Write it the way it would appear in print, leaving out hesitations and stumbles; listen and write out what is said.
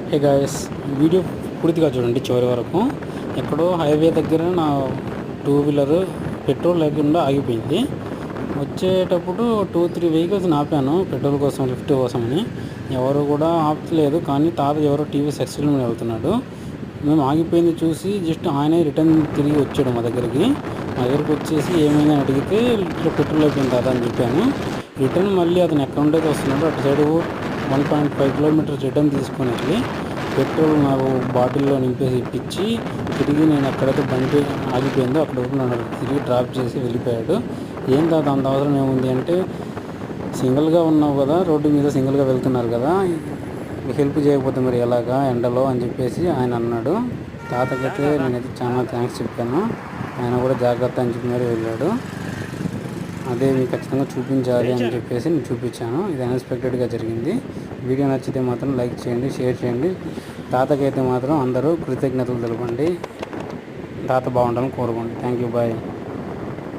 Hey guys, video పూర్తిగా చూడండి చివరి వరకు. ఎక్కడో హైవే దగ్గర నా టూ వీలర్ పెట్రోల్ లేకుండా ఆగిపోయింది. వచ్చేటప్పుడు 2-3 వెహికల్స్ ఆపాను పెట్రోల్ కోసం, లిఫ్ట్ కోసమని. ఎవరు కూడా ఆపలేదు, కానీ తాత ఎవరో టీవీ ఎక్స్ఎల్ మీద వెళ్తున్నాడు. మేము ఆగిపోయింది చూసి జస్ట్ ఆయనే రిటర్న్ తిరిగి వచ్చాడు మా దగ్గరికి వచ్చేసి ఏమైందని అడిగితే ఇట్లా పెట్రోల్ అయిపోయింది తాత అని చెప్పాను. రిటర్న్ మళ్ళీ అతను ఎక్కడ ఉండేది వస్తున్నాడు, అటు సైడ్ 1.5 కిలోమీటర్స్ రిటర్న్ తీసుకొని వెళ్ళి పెట్రోల్ నాకు బాటిల్లో నింపేసి ఇప్పించి తిరిగి నేను ఎక్కడైతే బండి ఆగిపోయిందో అక్కడ నన్ను తిరిగి డ్రాప్ చేసి వెళ్ళిపోయాడు. ఏం తాత అంత అవసరం ఏముంది అంటే, సింగిల్గా ఉన్నావు కదా, రోడ్డు మీద సింగిల్గా వెళ్తున్నారు కదా, హెల్ప్ చేయకపోతే మరి ఎలాగా ఎండలో అని చెప్పేసి ఆయన అన్నాడు. తాతకైతే నేనైతే చాలా థ్యాంక్స్ చెప్పాను. ఆయన కూడా జాగ్రత్త అని చెప్పి మరి వెళ్ళాడు. అదే మీకు ఖచ్చితంగా చూపించాలి అని చెప్పేసి నేను చూపించాను. ఇది అన్ఎక్స్పెక్టెడ్గా జరిగింది. వీడియో నచ్చితే మాత్రం లైక్ చేయండి, షేర్ చేయండి. తాతకైతే మాత్రం అందరూ కృతజ్ఞతలు తెలపండి. తాత బాగుండాలని కోరుకోండి. Thank you, bye.